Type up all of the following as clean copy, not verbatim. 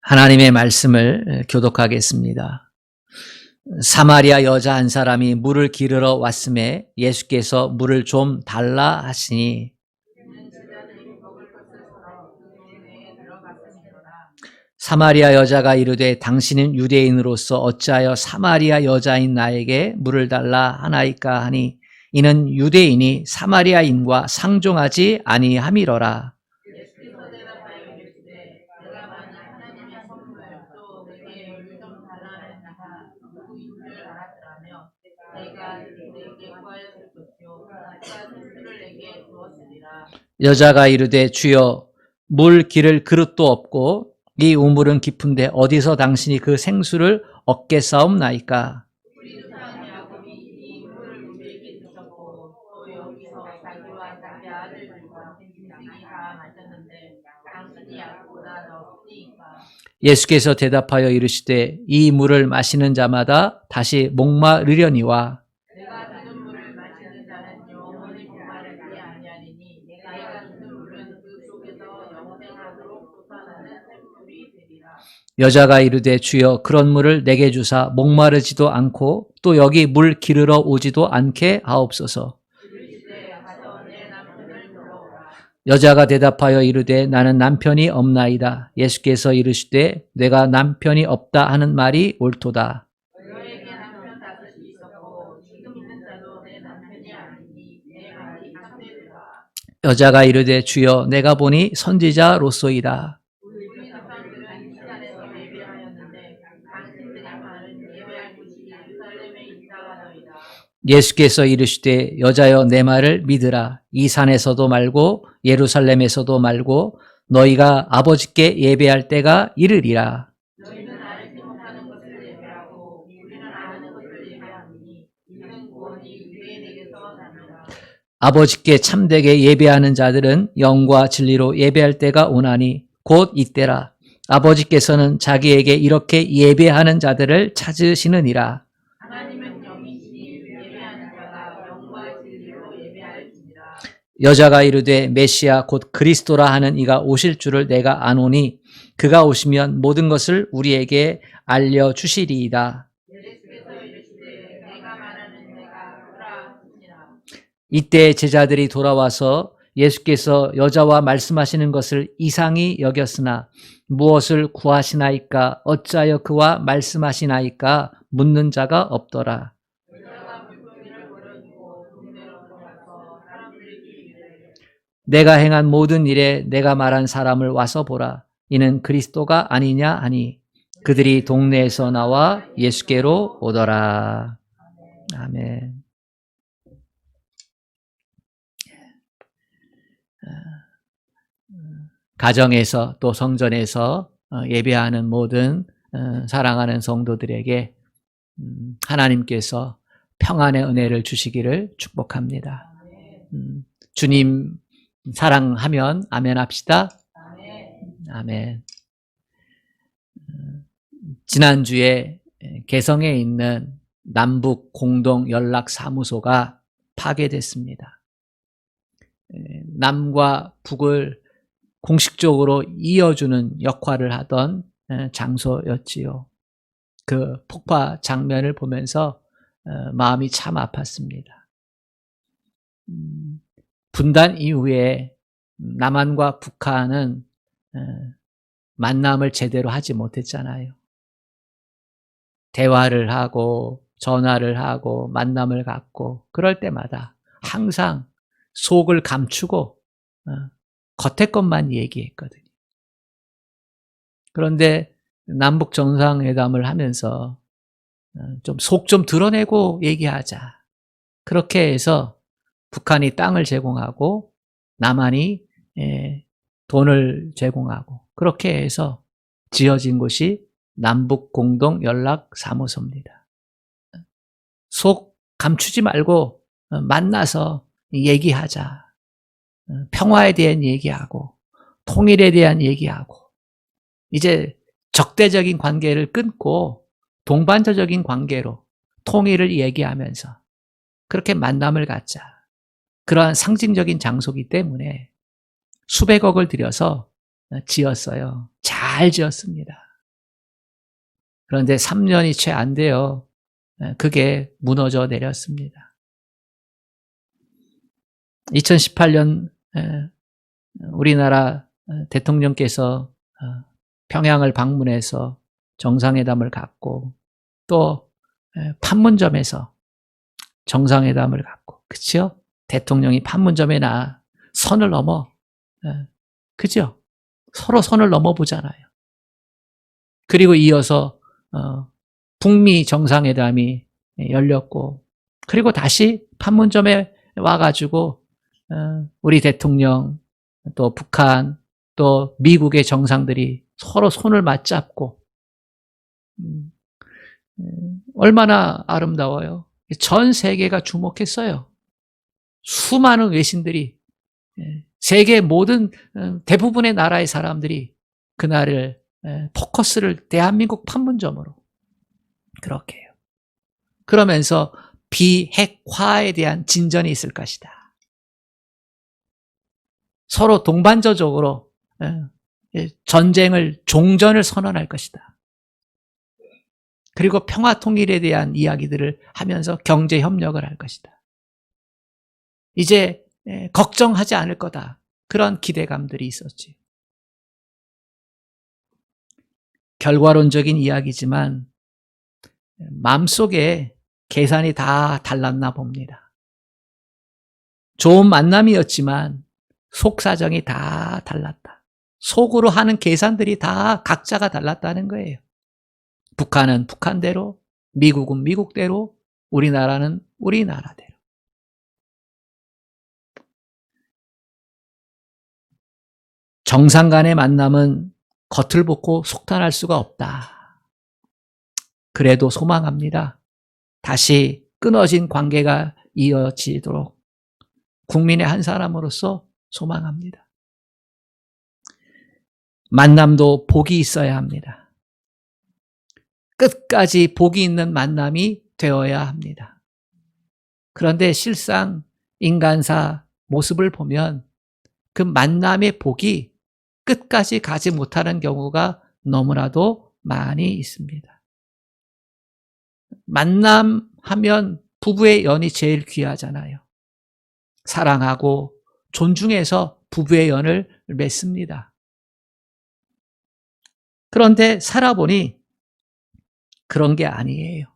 하나님의 말씀을 교독하겠습니다. 사마리아 여자 한 사람이 물을 기르러 왔음에 예수께서 물을 좀 달라 하시니 사마리아 여자가 이르되 당신은 유대인으로서 어찌하여 사마리아 여자인 나에게 물을 달라 하나이까 하니 이는 유대인이 사마리아인과 상종하지 아니함이로라. 여자가 이르되 주여 물 기를 그릇도 없고 이 우물은 깊은데 어디서 당신이 그 생수를 얻겠사옵나이까. 예수께서 대답하여 이르시되 이 물을 마시는 자마다 다시 목마르려니와 여자가 이르되 주여 그런 물을 내게 주사 목마르지도 않고 또 여기 물 기르러 오지도 않게 하옵소서. 여자가 대답하여 이르되 나는 남편이 없나이다. 예수께서 이르시되 내가 남편이 없다 하는 말이 옳도다. 여자가 이르되 주여 내가 보니 선지자로소이다. 예수께서 이르시되 여자여 내 말을 믿으라. 이 산에서도 말고 예루살렘에서도 말고 너희가 아버지께 예배할 때가 이르리라. 아버지께 참되게 예배하는 자들은 영과 진리로 예배할 때가 오나니 곧 이때라. 아버지께서는 자기에게 이렇게 예배하는 자들을 찾으시느니라. 여자가 이르되 메시아 곧 그리스도라 하는 이가 오실 줄을 내가 아노니 그가 오시면 모든 것을 우리에게 알려주시리이다. 이때 제자들이 돌아와서 예수께서 여자와 말씀하시는 것을 이상히 여겼으나 무엇을 구하시나이까 어찌하여 그와 말씀하시나이까 묻는 자가 없더라. 내가 행한 모든 일에 내가 말한 사람을 와서 보라. 이는 그리스도가 아니냐 하니 그들이 동네에서 나와 예수께로 오더라. 아멘. 가정에서 또 성전에서 예배하는 모든 사랑하는 성도들에게 하나님께서 평안의 은혜를 주시기를 축복합니다. 주님 사랑하면 아멘 합시다. 아멘. 지난주에 개성에 있는 남북 공동 연락 사무소가 파괴됐습니다. 남과 북을 공식적으로 이어주는 역할을 하던 장소였지요. 그 폭파 장면을 보면서 마음이 참 아팠습니다. 분단 이후에 남한과 북한은 만남을 제대로 하지 못했잖아요. 대화를 하고 전화를 하고 만남을 갖고 그럴 때마다 항상 속을 감추고 겉에 것만 얘기했거든요. 그런데 남북 정상회담을 하면서 좀 속 좀 드러내고 얘기하자. 그렇게 해서 북한이 땅을 제공하고 남한이 돈을 제공하고 그렇게 해서 지어진 곳이 남북 공동 연락 사무소입니다. 속 감추지 말고 만나서 얘기하자. 평화에 대한 얘기하고 통일에 대한 얘기하고 이제 적대적인 관계를 끊고 동반자적인 관계로 통일을 얘기하면서 그렇게 만남을 갖자. 그러한 상징적인 장소이기 때문에 수백억을 들여서 지었어요. 잘 지었습니다. 그런데 3년이 채 안 돼요. 그게 무너져 내렸습니다. 2018년 우리나라 대통령께서 평양을 방문해서 정상회담을 갖고 또 판문점에서 정상회담을 갖고, 그치요? 대통령이 판문점에 선을 넘어, 그죠? 서로 선을 넘어보잖아요. 그리고 이어서 북미 정상회담이 열렸고, 그리고 다시 판문점에 와가지고 우리 대통령, 또 북한, 또 미국의 정상들이 서로 손을 맞잡고 얼마나 아름다워요. 전 세계가 주목했어요. 수많은 외신들이, 세계 모든 대부분의 나라의 사람들이 그날을 포커스를 대한민국 판문점으로 그렇게 해요. 그러면서 비핵화에 대한 진전이 있을 것이다. 서로 동반자적으로 전쟁을, 종전을 선언할 것이다. 그리고 평화 통일에 대한 이야기들을 하면서 경제 협력을 할 것이다. 이제 걱정하지 않을 거다. 그런 기대감들이 있었지. 결과론적인 이야기지만 마음속에 계산이 다 달랐나 봅니다. 좋은 만남이었지만 속사정이 다 달랐다. 속으로 하는 계산들이 다 각자가 달랐다는 거예요. 북한은 북한대로, 미국은 미국대로, 우리나라는 우리나라대로. 정상 간의 만남은 겉을 보고 속단할 수가 없다. 그래도 소망합니다. 다시 끊어진 관계가 이어지도록 국민의 한 사람으로서 소망합니다. 만남도 복이 있어야 합니다. 끝까지 복이 있는 만남이 되어야 합니다. 그런데 실상 인간사 모습을 보면 그 만남의 복이 끝까지 가지 못하는 경우가 너무나도 많이 있습니다. 만남하면 부부의 연이 제일 귀하잖아요. 사랑하고 존중해서 부부의 연을 맺습니다. 그런데 살아보니 그런 게 아니에요.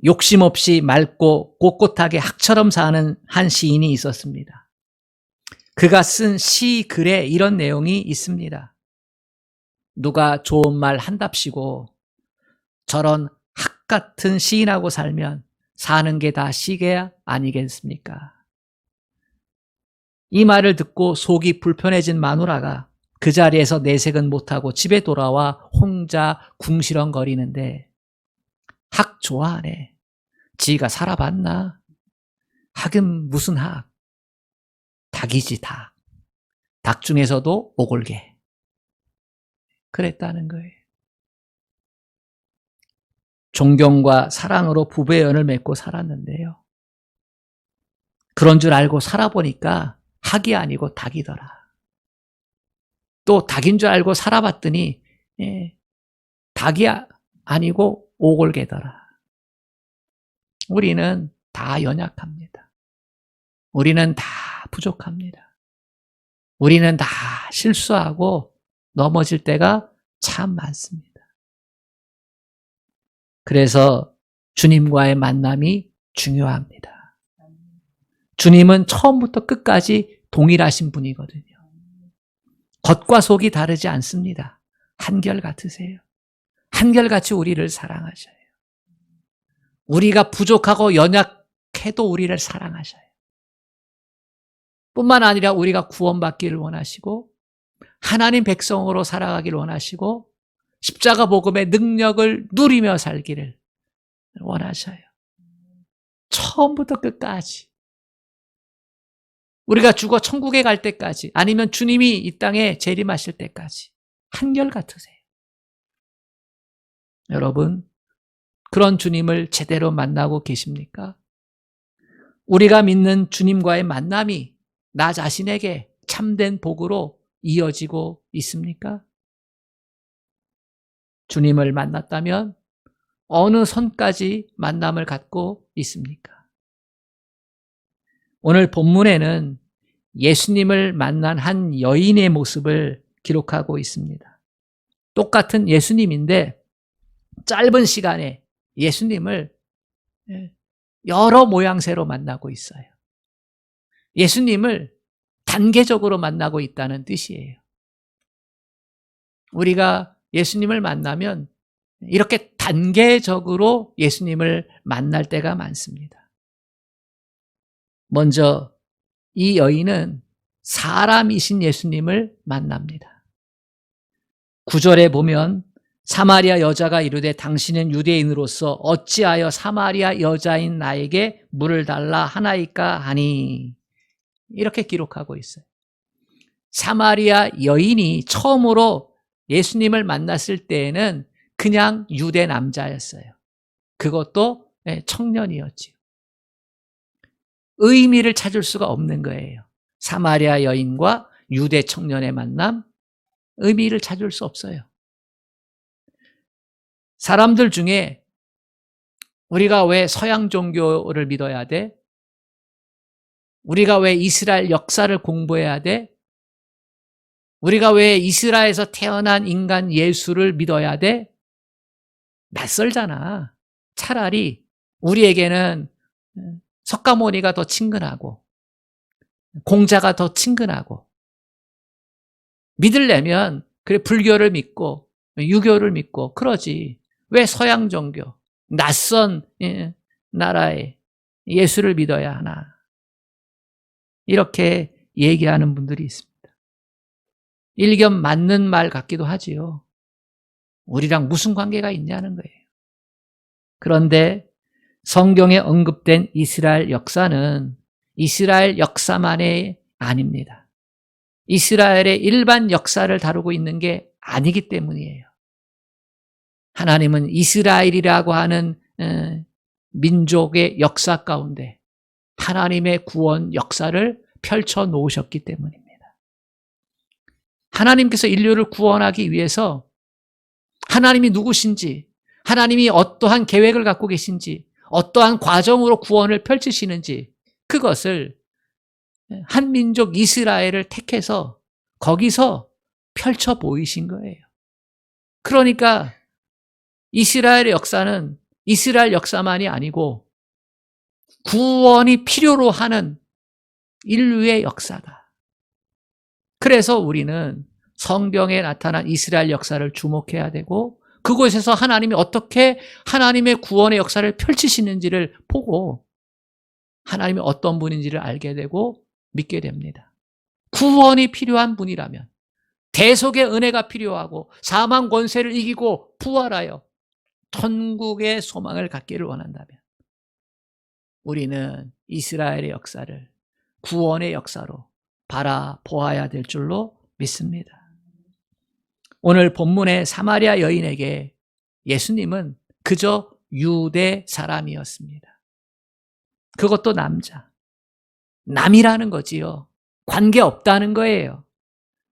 욕심 없이 맑고 꼿꼿하게 학처럼 사는 한 시인이 있었습니다. 그가 쓴 시 글에 이런 내용이 있습니다. 누가 좋은 말 한답시고 저런 학 같은 시인하고 살면 사는 게 다 시계 아니겠습니까? 이 말을 듣고 속이 불편해진 마누라가 그 자리에서 내색은 못하고 집에 돌아와 혼자 궁시렁거리는데 학 좋아하네. 지가 살아봤나? 학은 무슨 학? 닭이지 닭. 닭 중에서도 오골개. 그랬다는 거예요. 존경과 사랑으로 부부의 연을 맺고 살았는데요. 그런 줄 알고 살아보니까 학이 아니고 닭이더라. 또 닭인 줄 알고 살아봤더니 닭이 아니고 오골개더라. 우리는 다 연약합니다. 우리는 다 부족합니다. 우리는 다 실수하고 넘어질 때가 참 많습니다. 그래서 주님과의 만남이 중요합니다. 주님은 처음부터 끝까지 동일하신 분이거든요. 겉과 속이 다르지 않습니다. 한결같으세요. 한결같이 우리를 사랑하셔요. 우리가 부족하고 연약해도 우리를 사랑하셔요. 뿐만 아니라 우리가 구원받기를 원하시고 하나님 백성으로 살아가기를 원하시고 십자가 복음의 능력을 누리며 살기를 원하셔요. 처음부터 끝까지. 우리가 죽어 천국에 갈 때까지, 아니면 주님이 이 땅에 재림하실 때까지 한결같으세요. 여러분, 그런 주님을 제대로 만나고 계십니까? 우리가 믿는 주님과의 만남이 나 자신에게 참된 복으로 이어지고 있습니까? 주님을 만났다면 어느 선까지 만남을 갖고 있습니까? 오늘 본문에는 예수님을 만난 한 여인의 모습을 기록하고 있습니다. 똑같은 예수님인데 짧은 시간에 예수님을 여러 모양새로 만나고 있어요. 예수님을 단계적으로 만나고 있다는 뜻이에요. 우리가 예수님을 만나면 이렇게 단계적으로 예수님을 만날 때가 많습니다. 먼저 이 여인은 사람이신 예수님을 만납니다. 9절에 보면 사마리아 여자가 이르되 당신은 유대인으로서 어찌하여 사마리아 여자인 나에게 물을 달라 하나이까 하니, 이렇게 기록하고 있어요. 사마리아 여인이 처음으로 예수님을 만났을 때에는 그냥 유대 남자였어요. 그것도 청년이었지요. 의미를 찾을 수가 없는 거예요. 사마리아 여인과 유대 청년의 만남, 의미를 찾을 수 없어요. 사람들 중에 우리가 왜 서양 종교를 믿어야 돼? 우리가 왜 이스라엘 역사를 공부해야 돼? 우리가 왜 이스라엘에서 태어난 인간 예수를 믿어야 돼? 낯설잖아. 차라리 우리에게는 석가모니가 더 친근하고 공자가 더 친근하고, 믿으려면 그래 불교를 믿고 유교를 믿고 그러지. 왜 서양 종교, 낯선 나라의 예수를 믿어야 하나? 이렇게 얘기하는 분들이 있습니다. 일견 맞는 말 같기도 하지요. 우리랑 무슨 관계가 있냐는 거예요. 그런데 성경에 언급된 이스라엘 역사는 이스라엘 역사만이 아닙니다. 이스라엘의 일반 역사를 다루고 있는 게 아니기 때문이에요. 하나님은 이스라엘이라고 하는 민족의 역사 가운데 하나님의 구원 역사를 펼쳐 놓으셨기 때문입니다. 하나님께서 인류를 구원하기 위해서 하나님이 누구신지, 하나님이 어떠한 계획을 갖고 계신지, 어떠한 과정으로 구원을 펼치시는지, 그것을 한 민족 이스라엘을 택해서 거기서 펼쳐 보이신 거예요. 그러니까 이스라엘의 역사는 이스라엘 역사만이 아니고 구원이 필요로 하는 인류의 역사다. 그래서 우리는 성경에 나타난 이스라엘 역사를 주목해야 되고, 그곳에서 하나님이 어떻게 하나님의 구원의 역사를 펼치시는지를 보고 하나님이 어떤 분인지를 알게 되고 믿게 됩니다. 구원이 필요한 분이라면, 대속의 은혜가 필요하고 사망 권세를 이기고 부활하여 천국의 소망을 갖기를 원한다면 우리는 이스라엘의 역사를 구원의 역사로 바라보아야 될 줄로 믿습니다. 오늘 본문의 사마리아 여인에게 예수님은 그저 유대 사람이었습니다. 그것도 남자. 남이라는 거지요. 관계없다는 거예요.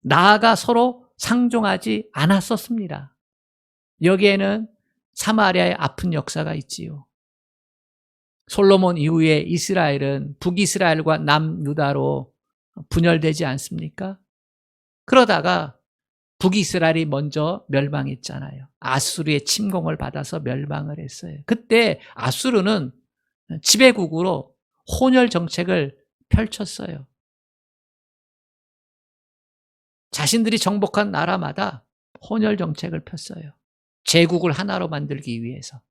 나아가 서로 상종하지 않았었습니다. 여기에는 사마리아의 아픈 역사가 있지요. 솔로몬 이후에 이스라엘은 북이스라엘과 남유다로 분열되지 않습니까? 그러다가 북이스라엘이 먼저 멸망했잖아요. 아수르의 침공을 받아서 멸망을 했어요. 그때 아수르는 지배국으로 혼혈 정책을 펼쳤어요. 자신들이 정복한 나라마다 혼혈 정책을 폈어요. 제국을 하나로 만들기 위해서,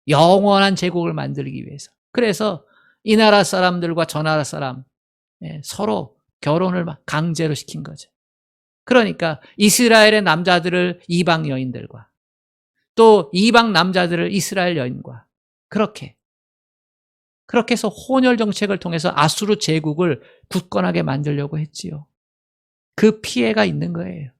영원한 제국을 만들기 위해서. 그래서 이 나라 사람들과 저 나라 사람 서로 결혼을 강제로 시킨 거죠. 그러니까 이스라엘의 남자들을 이방 여인들과, 또 이방 남자들을 이스라엘 여인과, 그렇게 해서 혼혈 정책을 통해서 아수르 제국을 굳건하게 만들려고 했지요. 그 피해가 있는 거예요.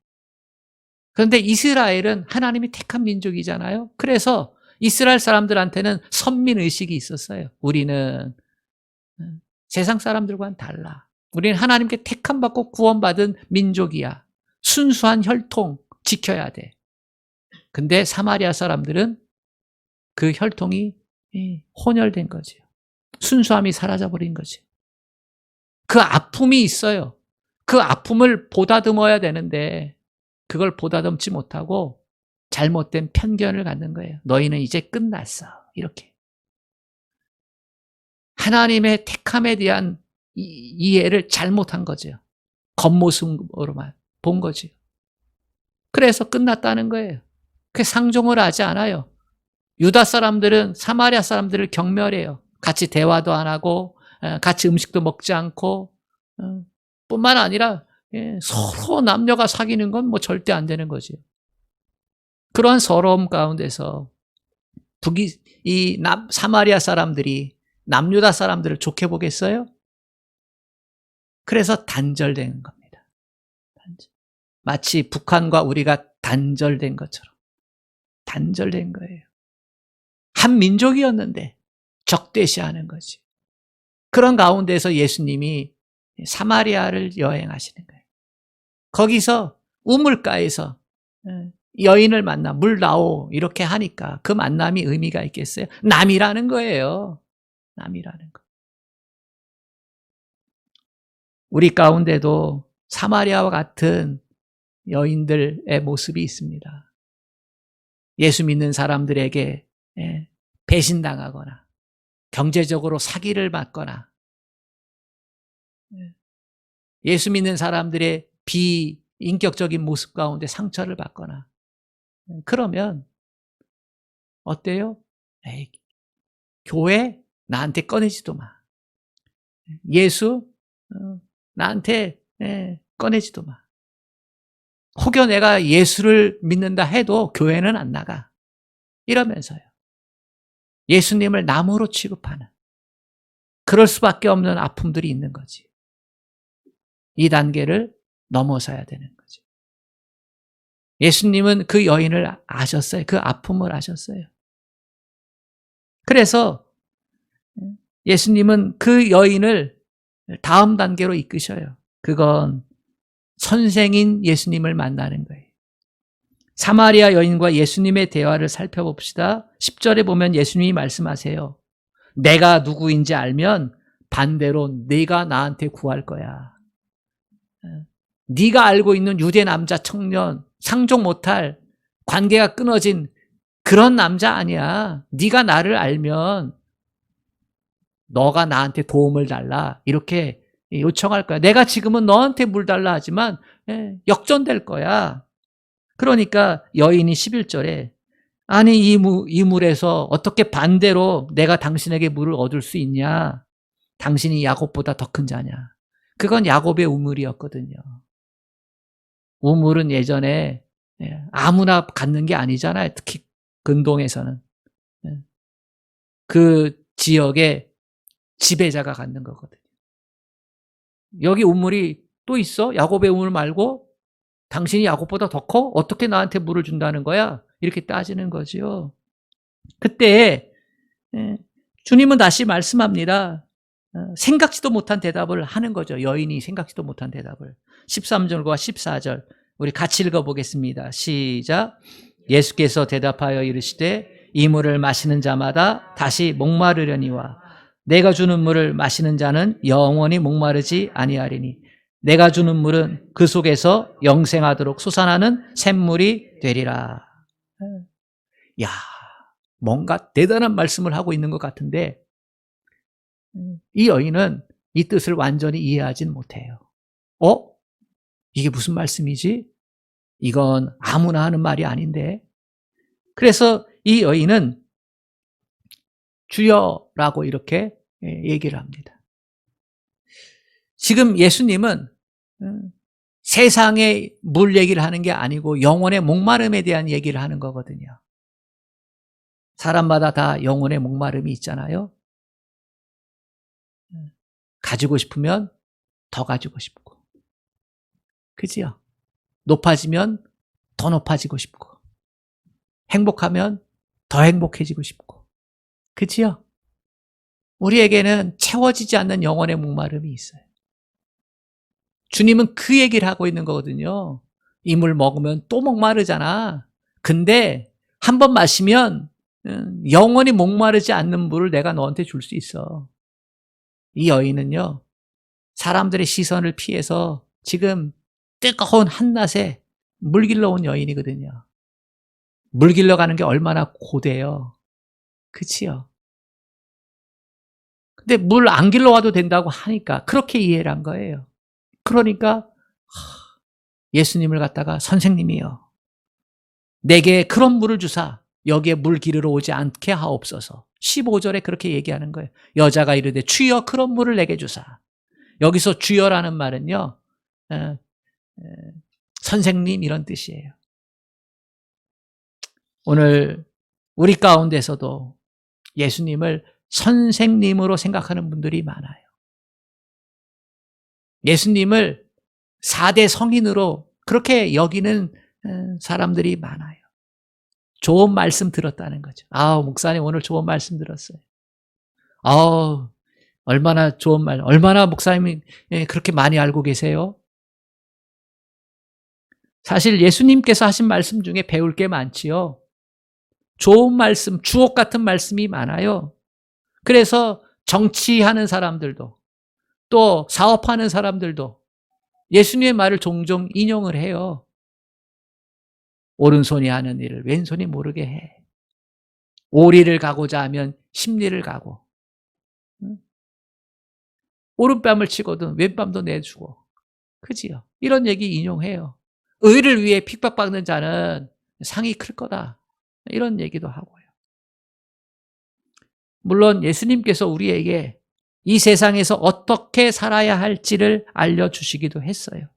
그런데 이스라엘은 하나님이 택한 민족이잖아요. 그래서 이스라엘 사람들한테는 선민의식이 있었어요. 우리는 세상 사람들과는 달라. 우리는 하나님께 택함받고 구원받은 민족이야. 순수한 혈통 지켜야 돼. 근데 사마리아 사람들은 그 혈통이 혼혈된 거죠. 순수함이 사라져버린 거죠. 그 아픔이 있어요. 그 아픔을 보다듬어야 되는데 그걸 보다듬지 못하고 잘못된 편견을 갖는 거예요. 너희는 이제 끝났어. 이렇게. 하나님의 택함에 대한 이해를 잘못한 거죠. 겉모습으로만 본 거죠. 그래서 끝났다는 거예요. 그 상종을 하지 않아요. 유다 사람들은 사마리아 사람들을 경멸해요. 같이 대화도 안 하고 같이 음식도 먹지 않고 뿐만 아니라 서로 남녀가 사귀는 건 뭐 절대 안 되는 거죠. 그러한 서러움 가운데서 사마리아 사람들이 남유다 사람들을 좋게 보겠어요? 그래서 단절된 겁니다. 마치 북한과 우리가 단절된 것처럼 단절된 거예요. 한 민족이었는데 적대시하는 거지. 그런 가운데서 예수님이 사마리아를 여행하시는 거예요. 거기서 우물가에서 여인을 만나 물 나오 이렇게 하니까 그 만남이 의미가 있겠어요? 남이라는 거예요. 남이라는 거. 우리 가운데도 사마리아와 같은 여인들의 모습이 있습니다. 예수 믿는 사람들에게 배신당하거나 경제적으로 사기를 받거나 예수 믿는 사람들의 비인격적인 모습 가운데 상처를 받거나 그러면 어때요? 에이, 교회 나한테 꺼내지도 마. 예수 나한테 꺼내지도 마. 혹여 내가 예수를 믿는다 해도 교회는 안 나가. 이러면서요. 예수님을 남으로 취급하는 그럴 수밖에 없는 아픔들이 있는 거지. 이 단계를 넘어서야 되는 거죠. 예수님은 그 여인을 아셨어요. 그 아픔을 아셨어요. 그래서 예수님은 그 여인을 다음 단계로 이끄셔요. 그건 선생인 예수님을 만나는 거예요. 사마리아 여인과 예수님의 대화를 살펴봅시다. 10절에 보면 예수님이 말씀하세요. 내가 누구인지 알면 반대로 네가 나한테 구할 거야. 네가 알고 있는 유대 남자 청년, 상종 못할 관계가 끊어진 그런 남자 아니야. 네가 나를 알면 너가 나한테 도움을 달라. 이렇게 요청할 거야. 내가 지금은 너한테 물 달라 하지만 역전될 거야. 그러니까 여인이 11절에 아니 이 물에서 어떻게 반대로 내가 당신에게 물을 얻을 수 있냐. 당신이 야곱보다 더 큰 자냐. 그건 야곱의 우물이었거든요. 우물은 예전에 아무나 갖는 게 아니잖아요. 특히 근동에서는. 그 지역의 지배자가 갖는 거거든요. 여기 우물이 또 있어? 야곱의 우물 말고? 당신이 야곱보다 더 커? 어떻게 나한테 물을 준다는 거야? 이렇게 따지는 거죠. 그때 주님은 다시 말씀합니다. 생각지도 못한 대답을 하는 거죠. 여인이 생각지도 못한 대답을. 13절과 14절 우리 같이 읽어보겠습니다. 시작. 예수께서 대답하여 이르시되 이 물을 마시는 자마다 다시 목마르려니와 내가 주는 물을 마시는 자는 영원히 목마르지 아니하리니 내가 주는 물은 그 속에서 영생하도록 솟아나는 샘물이 되리라. 야, 뭔가 대단한 말씀을 하고 있는 것 같은데 이 여인은 이 뜻을 완전히 이해하진 못해요. 이게 무슨 말씀이지? 이건 아무나 하는 말이 아닌데. 그래서 이 여인은 주여라고 이렇게 얘기를 합니다. 지금 예수님은 세상의 물 얘기를 하는 게 아니고 영혼의 목마름에 대한 얘기를 하는 거거든요. 사람마다 다 영혼의 목마름이 있잖아요. 가지고 싶으면 더 가지고 싶고, 그지요? 높아지면 더 높아지고 싶고, 행복하면 더 행복해지고 싶고, 그지요? 우리에게는 채워지지 않는 영혼의 목마름이 있어요. 주님은 그 얘기를 하고 있는 거거든요. 이 물 먹으면 또 목마르잖아. 근데 한 번 마시면 영원히 목마르지 않는 물을 내가 너한테 줄 수 있어. 이 여인은요, 사람들의 시선을 피해서 지금 뜨거운 한낮에 물 길러 온 여인이거든요. 물 길러 가는 게 얼마나 고돼요. 그치요? 근데 물 안 길러 와도 된다고 하니까 그렇게 이해를 한 거예요. 그러니까 예수님을 갖다가 선생님이요, 내게 그런 물을 주사 여기에 물 기르러 오지 않게 하옵소서. 15절에 그렇게 얘기하는 거예요. 여자가 이르되 주여 그런 물을 내게 주사. 여기서 주여라는 말은요, 선생님 이런 뜻이에요. 오늘 우리 가운데서도 예수님을 선생님으로 생각하는 분들이 많아요. 예수님을 4대 성인으로 그렇게 여기는 사람들이 많아요. 좋은 말씀 들었다는 거죠. 목사님 오늘 좋은 말씀 들었어요. 얼마나 좋은 말, 얼마나 목사님이 그렇게 많이 알고 계세요? 사실 예수님께서 하신 말씀 중에 배울 게 많지요. 좋은 말씀, 주옥 같은 말씀이 많아요. 그래서 정치하는 사람들도 또 사업하는 사람들도 예수님의 말을 종종 인용을 해요. 오른손이 하는 일을 왼손이 모르게 해. 오리를 가고자 하면 십리를 가고, 오른뺨을 치거든 왼뺨도 내주고, 그지요? 이런 얘기 인용해요. 의를 위해 핍박받는 자는 상이 클 거다, 이런 얘기도 하고요. 물론 예수님께서 우리에게 이 세상에서 어떻게 살아야 할지를 알려주시기도 했어요.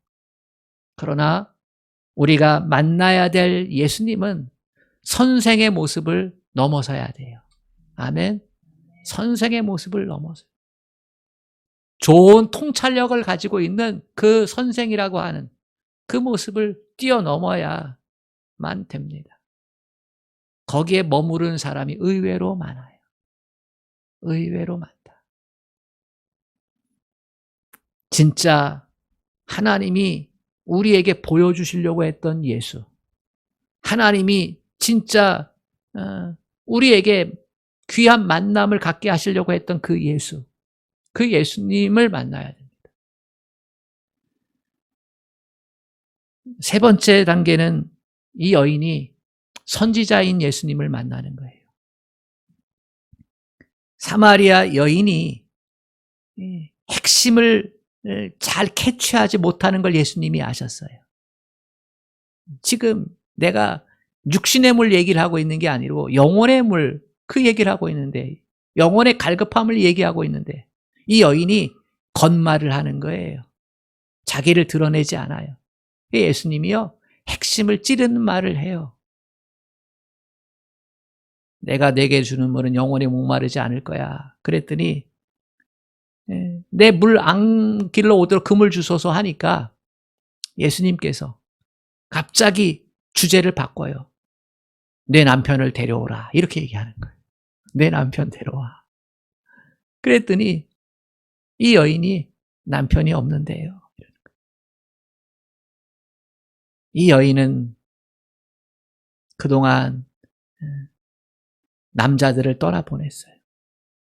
그러나 우리가 만나야 될 예수님은 선생의 모습을 넘어서야 돼요. 아멘. 선생의 모습을 넘어서 좋은 통찰력을 가지고 있는 그 선생이라고 하는 그 모습을 뛰어넘어야만 됩니다. 거기에 머무르는 사람이 의외로 많아요. 의외로 많다. 진짜 하나님이 우리에게 보여주시려고 했던 예수, 하나님이 진짜 우리에게 귀한 만남을 갖게 하시려고 했던 그 예수, 그 예수님을 만나야 됩니다. 세 번째 단계는 이 여인이 선지자인 예수님을 만나는 거예요. 사마리아 여인이 핵심을 잘 캐치하지 못하는 걸 예수님이 아셨어요. 지금 내가 육신의 물 얘기를 하고 있는 게 아니고 영혼의 물, 그 얘기를 하고 있는데, 영혼의 갈급함을 얘기하고 있는데 이 여인이 겉말을 하는 거예요. 자기를 드러내지 않아요. 예수님이요, 핵심을 찌르는 말을 해요. 내가 내게 주는 물은 영원히 목마르지 않을 거야. 그랬더니 내 물 안 길러 오도록 그 물 주소서 하니까 예수님께서 갑자기 주제를 바꿔요. 내 남편을 데려오라, 이렇게 얘기하는 거예요. 내 남편 데려와. 그랬더니 이 여인이 남편이 없는데요. 이 여인은 그동안 남자들을 떠나보냈어요.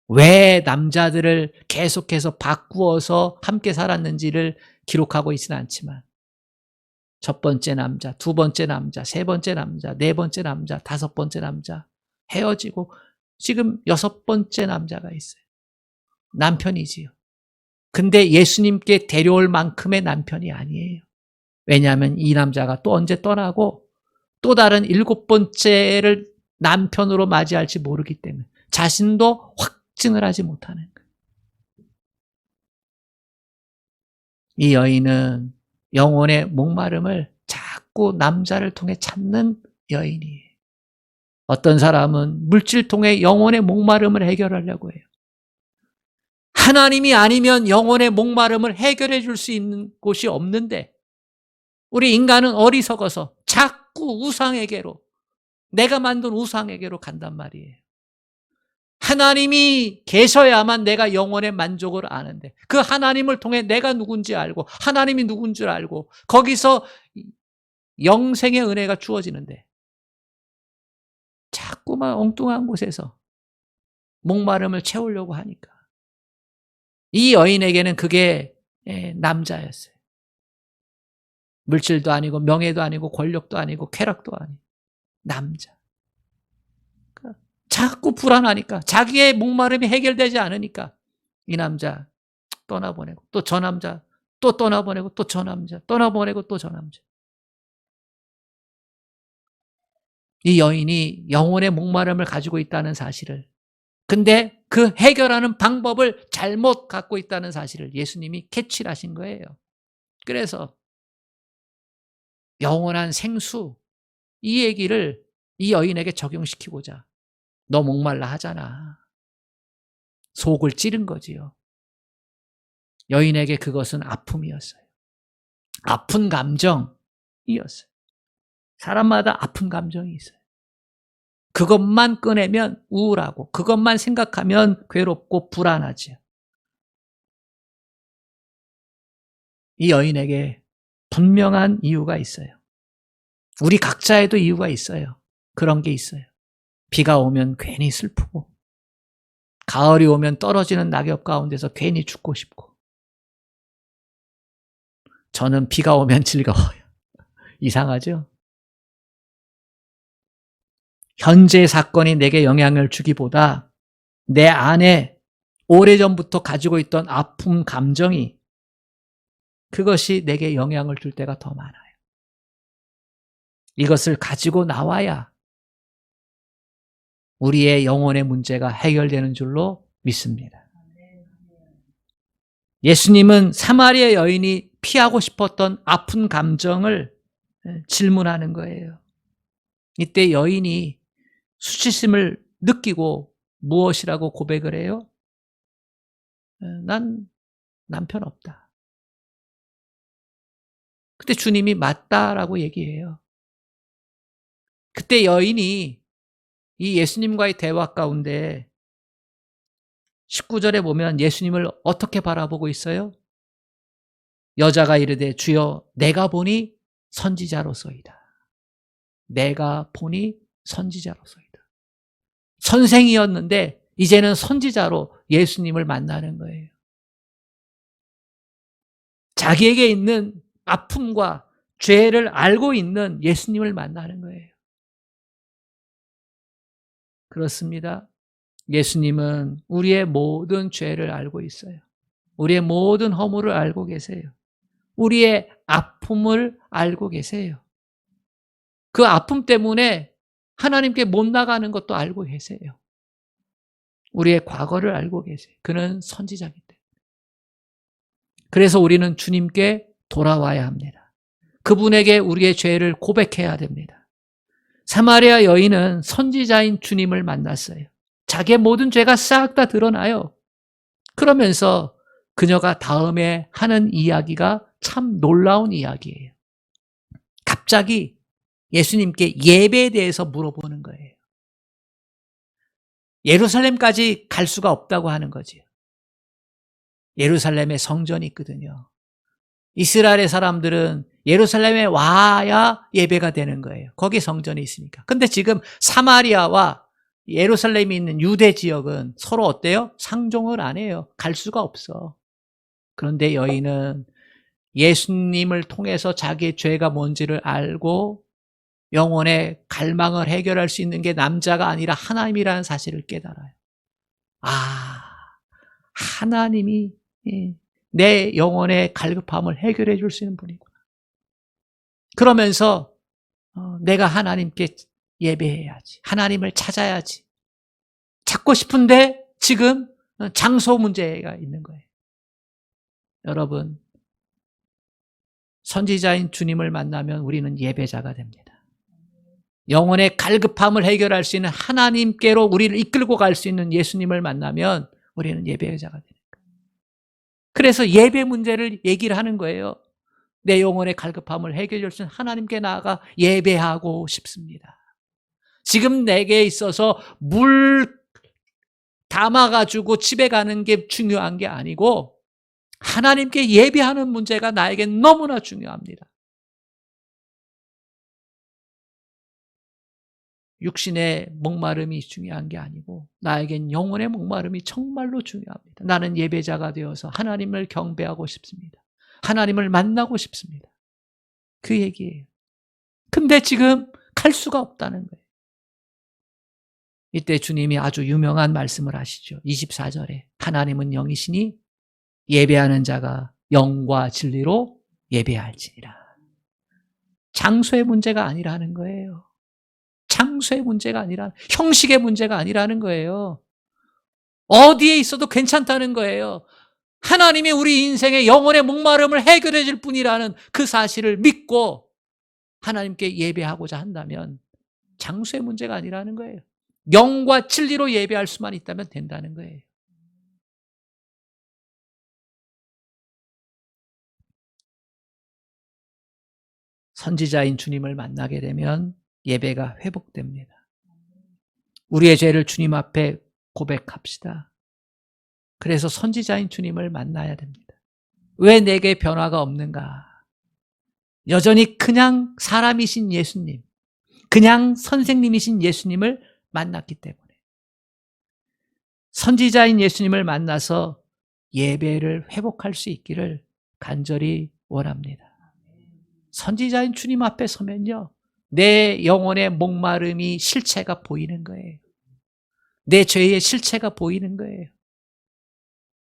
왜 남자들을 계속해서 바꾸어서 함께 살았는지를 기록하고 있지는 않지만, 첫 번째 남자, 두 번째 남자, 세 번째 남자, 네 번째 남자, 다섯 번째 남자, 헤어지고 지금 여섯 번째 남자가 있어요. 남편이지요. 근데 예수님께 데려올 만큼의 남편이 아니에요. 왜냐하면 이 남자가 또 언제 떠나고 또 다른 일곱 번째를 남편으로 맞이할지 모르기 때문에 자신도 확증을 하지 못하는 거예요. 이 여인은 영혼의 목마름을 자꾸 남자를 통해 찾는 여인이에요. 어떤 사람은 물질 통해 영혼의 목마름을 해결하려고 해요. 하나님이 아니면 영혼의 목마름을 해결해 줄 수 있는 곳이 없는데, 우리 인간은 어리석어서 자꾸 우상에게로, 내가 만든 우상에게로 간단 말이에요. 하나님이 계셔야만 내가 영혼의 만족을 아는데, 그 하나님을 통해 내가 누군지 알고 하나님이 누군 줄 알고 거기서 영생의 은혜가 주어지는데, 자꾸만 엉뚱한 곳에서 목마름을 채우려고 하니까. 이 여인에게는 그게 남자였어요. 물질도 아니고 명예도 아니고 권력도 아니고 쾌락도 아니고 남자. 그러니까 자꾸 불안하니까 자기의 목마름이 해결되지 않으니까 이 남자 떠나보내고 또 저 남자 또 떠나보내고 또 저 남자 떠나보내고 또 저 남자. 이 여인이 영혼의 목마름을 가지고 있다는 사실을, 근데 그 해결하는 방법을 잘못 갖고 있다는 사실을 예수님이 캐치를 하신 거예요. 그래서 영원한 생수, 이 얘기를 이 여인에게 적용시키고자 너 목말라 하잖아. 속을 찌른 거지요. 여인에게 그것은 아픔이었어요. 아픈 감정이었어요. 사람마다 아픈 감정이 있어요. 그것만 꺼내면 우울하고 그것만 생각하면 괴롭고 불안하지요. 이 여인에게 분명한 이유가 있어요. 우리 각자에도 이유가 있어요. 그런 게 있어요. 비가 오면 괜히 슬프고, 가을이 오면 떨어지는 낙엽 가운데서 괜히 죽고 싶고, 저는 비가 오면 즐거워요. 이상하죠? 현재 사건이 내게 영향을 주기보다 내 안에 오래전부터 가지고 있던 아픔 감정이, 그것이 내게 영향을 줄 때가 더 많아요. 이것을 가지고 나와야 우리의 영혼의 문제가 해결되는 줄로 믿습니다. 예수님은 사마리아 여인이 피하고 싶었던 아픈 감정을 질문하는 거예요. 이때 여인이 수치심을 느끼고 무엇이라고 고백을 해요? 난 남편 없다. 그때 주님이 맞다라고 얘기해요. 그때 여인이 이 예수님과의 대화 가운데 19절에 보면 예수님을 어떻게 바라보고 있어요? 여자가 이르되 주여 내가 보니 선지자로소이다. 내가 보니 선지자로소이다. 선생이었는데 이제는 선지자로 예수님을 만나는 거예요. 자기에게 있는 아픔과 죄를 알고 있는 예수님을 만나는 거예요. 그렇습니다. 예수님은 우리의 모든 죄를 알고 있어요. 우리의 모든 허물을 알고 계세요. 우리의 아픔을 알고 계세요. 그 아픔 때문에 하나님께 못 나가는 것도 알고 계세요. 우리의 과거를 알고 계세요. 그는 선지자이기 때문에. 그래서 우리는 주님께 돌아와야 합니다. 그분에게 우리의 죄를 고백해야 됩니다. 사마리아 여인은 선지자인 주님을 만났어요. 자기의 모든 죄가 싹 다 드러나요. 그러면서 그녀가 다음에 하는 이야기가 참 놀라운 이야기예요. 갑자기 예수님께 예배에 대해서 물어보는 거예요. 예루살렘까지 갈 수가 없다고 하는 거지요. 예루살렘에 성전이 있거든요. 이스라엘의 사람들은 예루살렘에 와야 예배가 되는 거예요. 거기 성전이 있으니까. 근데 지금 사마리아와 예루살렘이 있는 유대 지역은 서로 어때요? 상종을 안 해요. 갈 수가 없어. 그런데 여인은 예수님을 통해서 자기의 죄가 뭔지를 알고 영혼의 갈망을 해결할 수 있는 게 남자가 아니라 하나님이라는 사실을 깨달아요. 아, 하나님이 내 영혼의 갈급함을 해결해 줄 수 있는 분이구나. 그러면서 내가 하나님께 예배해야지. 하나님을 찾아야지. 찾고 싶은데 지금 장소 문제가 있는 거예요. 여러분, 선지자인 주님을 만나면 우리는 예배자가 됩니다. 영혼의 갈급함을 해결할 수 있는 하나님께로 우리를 이끌고 갈 수 있는 예수님을 만나면 우리는 예배자가 됩니다. 그래서 예배 문제를 얘기를 하는 거예요. 내 영혼의 갈급함을 해결할 수 있는 하나님께 나아가 예배하고 싶습니다. 지금 내게 있어서 물 담아가지고 집에 가는 게 중요한 게 아니고 하나님께 예배하는 문제가 나에게 너무나 중요합니다. 육신의 목마름이 중요한 게 아니고 나에겐 영혼의 목마름이 정말로 중요합니다. 나는 예배자가 되어서 하나님을 경배하고 싶습니다. 하나님을 만나고 싶습니다. 그 얘기예요. 근데 지금 갈 수가 없다는 거예요. 이때 주님이 아주 유명한 말씀을 하시죠. 24절에 하나님은 영이시니 예배하는 자가 영과 진리로 예배할지니라. 장소의 문제가 아니라는 거예요. 장소의 문제가 아니라, 형식의 문제가 아니라는 거예요. 어디에 있어도 괜찮다는 거예요. 하나님이 우리 인생의 영혼의 목마름을 해결해 줄 뿐이라는 그 사실을 믿고 하나님께 예배하고자 한다면 장소의 문제가 아니라는 거예요. 영과 진리로 예배할 수만 있다면 된다는 거예요. 선지자인 주님을 만나게 되면 예배가 회복됩니다. 우리의 죄를 주님 앞에 고백합시다. 그래서 선지자인 주님을 만나야 됩니다. 왜 내게 변화가 없는가? 여전히 그냥 사람이신 예수님, 그냥 선생님이신 예수님을 만났기 때문에. 선지자인 예수님을 만나서 예배를 회복할 수 있기를 간절히 원합니다. 선지자인 주님 앞에 서면요, 내 영혼의 목마름이 실체가 보이는 거예요. 내 죄의 실체가 보이는 거예요.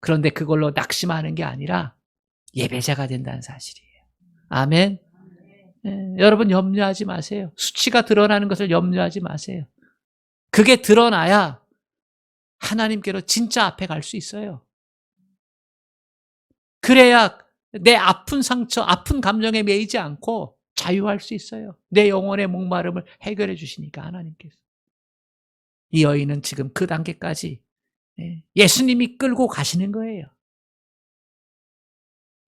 그런데 그걸로 낙심하는 게 아니라 예배자가 된다는 사실이에요. 아멘. 여러분 염려하지 마세요. 수치가 드러나는 것을 염려하지 마세요. 그게 드러나야 하나님께로 진짜 앞에 갈 수 있어요. 그래야 내 아픈 상처, 아픈 감정에 매이지 않고 자유할 수 있어요. 내 영혼의 목마름을 해결해 주시니까 하나님께서. 이 여인은 지금 그 단계까지 예수님이 끌고 가시는 거예요.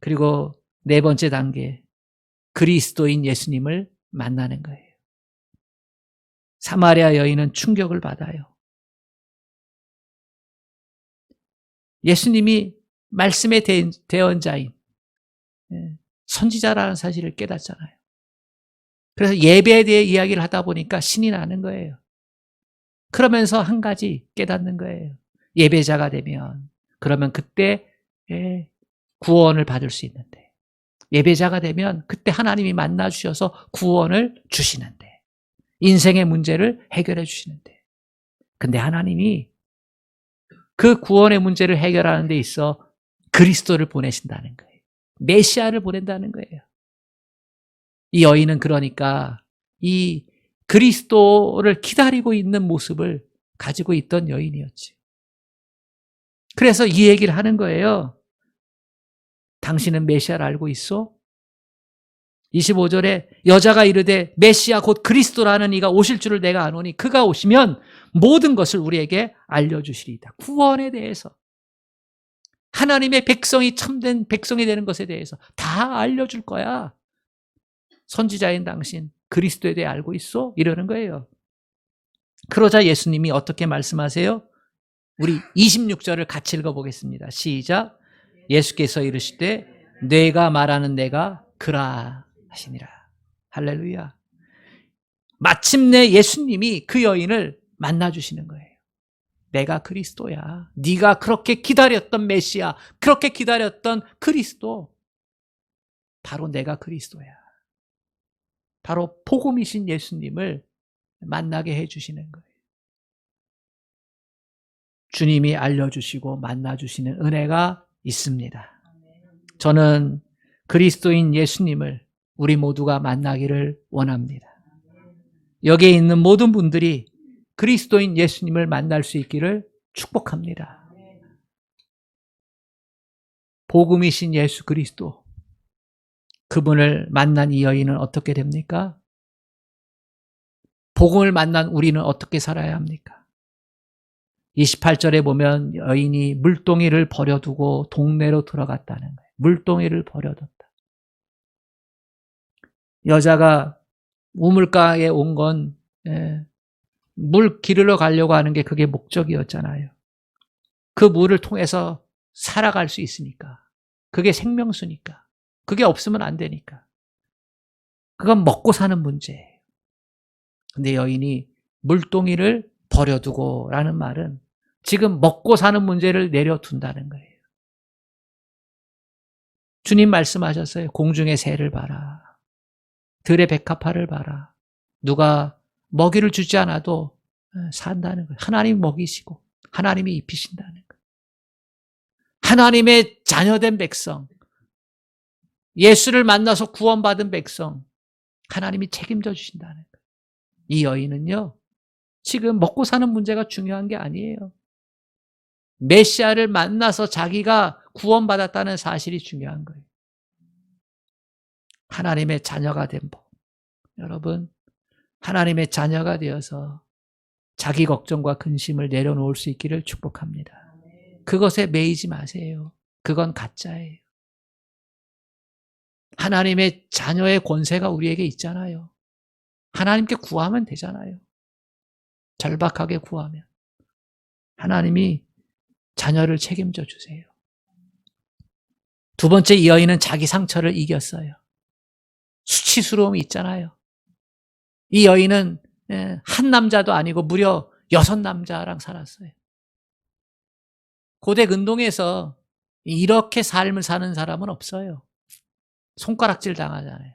그리고 네 번째 단계, 그리스도인 예수님을 만나는 거예요. 사마리아 여인은 충격을 받아요. 예수님이 말씀의 대언자인 선지자라는 사실을 깨닫잖아요. 그래서 예배에 대해 이야기를 하다 보니까 신이 나는 거예요. 그러면서 한 가지 깨닫는 거예요. 예배자가 되면, 그러면 그때 구원을 받을 수 있는데, 예배자가 되면 그때 하나님이 만나 주셔서 구원을 주시는데, 인생의 문제를 해결해 주시는데, 근데 하나님이 그 구원의 문제를 해결하는 데 있어 그리스도를 보내신다는 거예요. 메시아를 보낸다는 거예요. 이 여인은 그러니까 이 그리스도를 기다리고 있는 모습을 가지고 있던 여인이었지. 그래서 이 얘기를 하는 거예요. 당신은 메시아를 알고 있어? 25절에 여자가 이르되 메시아 곧 그리스도라는 이가 오실 줄을 내가 아노니 그가 오시면 모든 것을 우리에게 알려주시리이다. 구원에 대해서, 하나님의 백성이 참된 백성이 되는 것에 대해서 다 알려줄 거야. 선지자인 당신 그리스도에 대해 알고 있어? 이러는 거예요. 그러자 예수님이 어떻게 말씀하세요? 우리 26절을 같이 읽어보겠습니다. 시작. 예수께서 이르시되 내가 말하는 내가 그라 하시니라. 할렐루야. 마침내 예수님이 그 여인을 만나주시는 거예요. 내가 그리스도야. 네가 그렇게 기다렸던 메시아, 그렇게 기다렸던 그리스도, 바로 내가 그리스도야. 바로 복음이신 예수님을 만나게 해주시는 거예요. 주님이 알려주시고 만나주시는 은혜가 있습니다. 저는 그리스도인 예수님을 우리 모두가 만나기를 원합니다. 여기에 있는 모든 분들이 그리스도인 예수님을 만날 수 있기를 축복합니다. 복음이신 예수 그리스도, 그분을 만난 이 여인은 어떻게 됩니까? 복음을 만난 우리는 어떻게 살아야 합니까? 28절에 보면 여인이 물동이를 버려두고 동네로 들어갔다는 거예요. 물동이를 버려뒀다. 여자가 우물가에 온 건 물 기르러 가려고 하는 게 그게 목적이었잖아요. 그 물을 통해서 살아갈 수 있으니까. 그게 생명수니까. 그게 없으면 안 되니까. 그건 먹고 사는 문제예요. 근데 여인이 물동이를 버려두고 라는 말은 지금 먹고 사는 문제를 내려둔다는 거예요. 주님 말씀하셨어요. 공중의 새를 봐라. 들의 백합화를 봐라. 누가 먹이를 주지 않아도 산다는 거예요. 하나님이 먹이시고 하나님이 입히신다는 거예요. 하나님의 자녀된 백성, 예수를 만나서 구원받은 백성, 하나님이 책임져 주신다는 거예요. 이 여인은요, 지금 먹고 사는 문제가 중요한 게 아니에요. 메시아를 만나서 자기가 구원받았다는 사실이 중요한 거예요. 하나님의 자녀가 된 복. 여러분, 하나님의 자녀가 되어서 자기 걱정과 근심을 내려놓을 수 있기를 축복합니다. 그것에 매이지 마세요. 그건 가짜예요. 하나님의 자녀의 권세가 우리에게 있잖아요. 하나님께 구하면 되잖아요. 절박하게 구하면. 하나님이 자녀를 책임져 주세요. 두 번째, 이 여인은 자기 상처를 이겼어요. 수치스러움이 있잖아요. 이 여인은 한 남자도 아니고 무려 6남자랑 살았어요. 고대 근동에서 이렇게 삶을 사는 사람은 없어요. 손가락질 당하잖아요.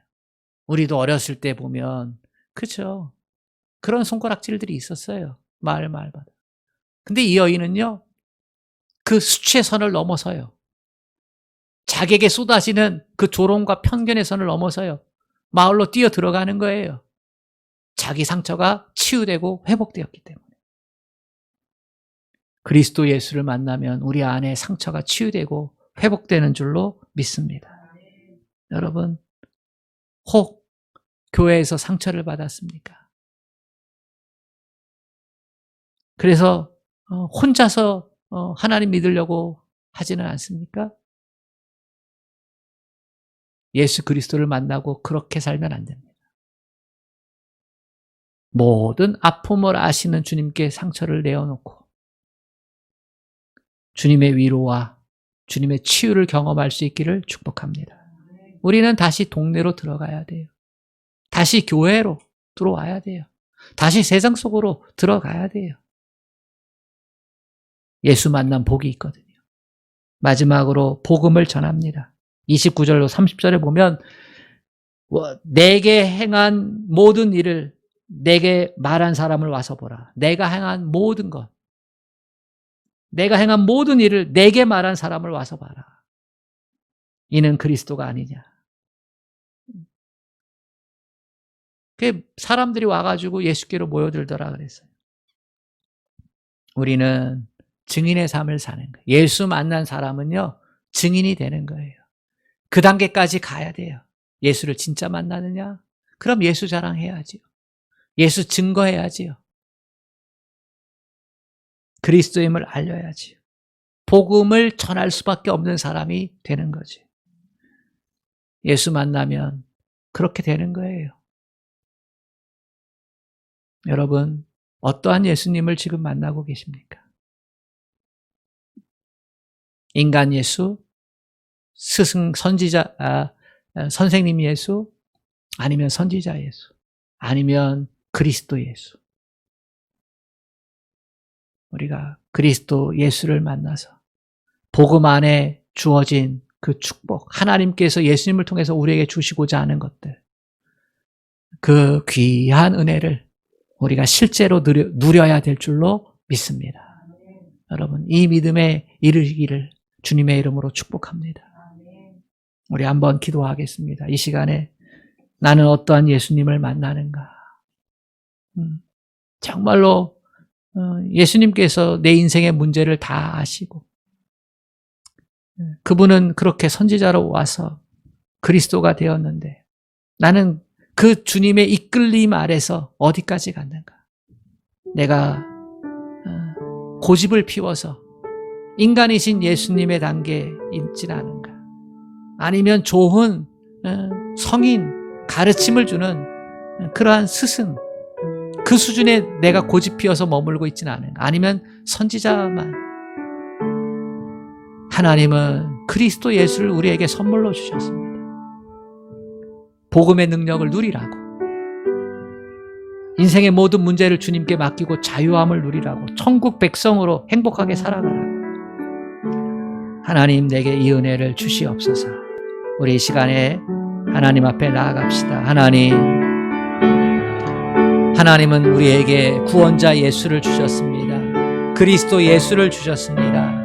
우리도 어렸을 때 보면, 그렇죠? 그런 손가락질들이 있었어요. 마을마다. 근데 이 여인은요, 그 수치의 선을 넘어서요. 자기에게 쏟아지는 그 조롱과 편견의 선을 넘어서요. 마을로 뛰어 들어가는 거예요. 자기 상처가 치유되고 회복되었기 때문에. 그리스도 예수를 만나면 우리 안에 상처가 치유되고 회복되는 줄로 믿습니다. 여러분, 혹 교회에서 상처를 받았습니까? 그래서 혼자서 하나님 믿으려고 하지는 않습니까? 예수 그리스도를 만나고 그렇게 살면 안 됩니다. 모든 아픔을 아시는 주님께 상처를 내어놓고 주님의 위로와 주님의 치유를 경험할 수 있기를 축복합니다. 우리는 다시 동네로 들어가야 돼요. 다시 교회로 들어와야 돼요. 다시 세상 속으로 들어가야 돼요. 예수 만난 복이 있거든요. 마지막으로 복음을 전합니다. 29절로 30절에 보면 내게 행한 모든 일을 내게 말한 사람을 와서 보라. 내가 행한 모든 것. 내가 행한 모든 일을 내게 말한 사람을 와서 봐라. 이는 그리스도가 아니냐. 사람들이 와가지고 예수께로 모여들더라 그랬어요. 우리는 증인의 삶을 사는 거예요. 예수 만난 사람은요, 증인이 되는 거예요. 그 단계까지 가야 돼요. 예수를 진짜 만나느냐? 그럼 예수 자랑해야지요. 예수 증거해야지요. 그리스도임을 알려야지요. 복음을 전할 수밖에 없는 사람이 되는 거죠. 예수 만나면 그렇게 되는 거예요. 여러분, 어떠한 예수님을 지금 만나고 계십니까? 인간 예수, 스승, 선지자, 선생님 예수, 아니면 선지자 예수, 아니면 그리스도 예수. 우리가 그리스도 예수를 만나서 복음 안에 주어진 그 축복, 하나님께서 예수님을 통해서 우리에게 주시고자 하는 것들, 그 귀한 은혜를 우리가 실제로 누려야 될 줄로 믿습니다. 여러분, 이 믿음에 이르기를 주님의 이름으로 축복합니다. 우리 한번 기도하겠습니다. 이 시간에 나는 어떠한 예수님을 만나는가? 정말로 예수님께서 내 인생의 문제를 다 아시고 그분은 그렇게 선지자로 와서 그리스도가 되었는데 나는 그 주님의 이끌림 아래서 어디까지 갔는가? 내가 고집을 피워서 인간이신 예수님의 단계에 있진 않은가? 아니면 좋은 성인, 가르침을 주는 그러한 스승, 그 수준에 내가 고집 피워서 머물고 있지는 않은가? 아니면 선지자만. 하나님은 그리스도 예수를 우리에게 선물로 주셨습니다. 복음의 능력을 누리라고. 인생의 모든 문제를 주님께 맡기고 자유함을 누리라고, 천국 백성으로 행복하게 살아가라고. 하나님, 내게 이 은혜를 주시옵소서. 우리 이 시간에 하나님 앞에 나아갑시다. 하나님은 우리에게 구원자 예수를 주셨습니다. 그리스도 예수를 주셨습니다.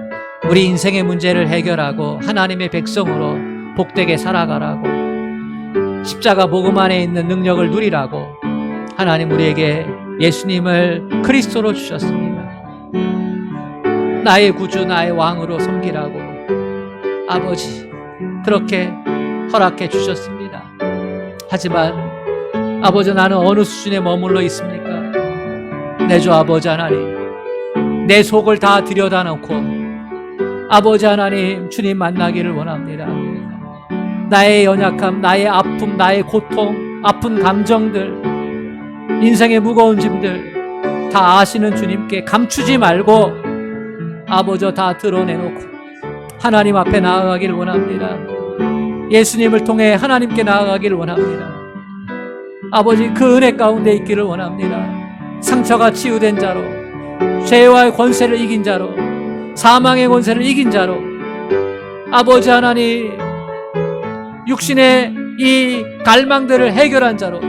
우리 인생의 문제를 해결하고 하나님의 백성으로 복되게 살아가라고, 십자가 복음 안에 있는 능력을 누리라고 하나님 우리에게 예수님을 그리스도로 주셨습니다. 나의 구주, 나의 왕으로 섬기라고 아버지 그렇게 허락해 주셨습니다. 하지만 아버지, 나는 어느 수준에 머물러 있습니까? 내 주 아버지 하나님, 내 속을 다 들여다놓고 아버지 하나님, 주님 만나기를 원합니다. 나의 연약함, 나의 아픔, 나의 고통, 아픈 감정들, 인생의 무거운 짐들 다 아시는 주님께 감추지 말고 아버지 다 드러내놓고 하나님 앞에 나아가기를 원합니다. 예수님을 통해 하나님께 나아가기를 원합니다. 아버지, 그 은혜 가운데 있기를 원합니다. 상처가 치유된 자로, 죄와의 권세를 이긴 자로, 사망의 권세를 이긴 자로, 아버지 하나님, 육신의 이 갈망들을 해결한 자로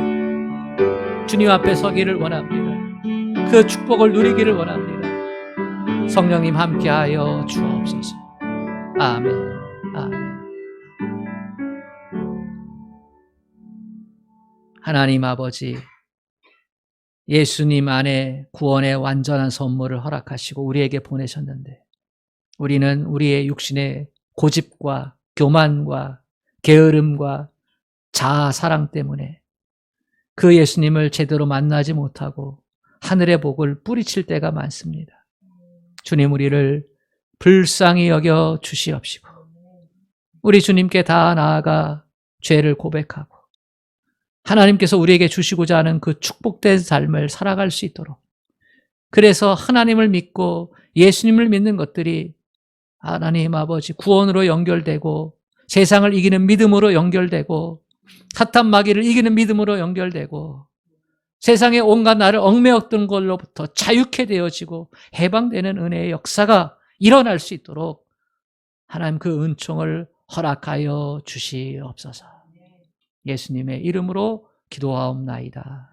주님 앞에 서기를 원합니다. 그 축복을 누리기를 원합니다. 성령님 함께하여 주옵소서. 아멘. 아멘. 하나님 아버지, 예수님 안에 구원의 완전한 선물을 허락하시고 우리에게 보내셨는데, 우리는 우리의 육신의 고집과 교만과 게으름과 자아 사랑 때문에 그 예수님을 제대로 만나지 못하고 하늘의 복을 뿌리칠 때가 많습니다. 주님, 우리를 불쌍히 여겨 주시옵시고 우리 주님께 다 나아가 죄를 고백하고 하나님께서 우리에게 주시고자 하는 그 축복된 삶을 살아갈 수 있도록, 그래서 하나님을 믿고 예수님을 믿는 것들이 하나님 아버지 구원으로 연결되고, 세상을 이기는 믿음으로 연결되고, 사탄 마귀를 이기는 믿음으로 연결되고, 세상의 온갖 나를 얽매였던 걸로부터 자유케 되어지고 해방되는 은혜의 역사가 일어날 수 있도록 하나님 그 은총을 허락하여 주시옵소서. 예수님의 이름으로 기도하옵나이다.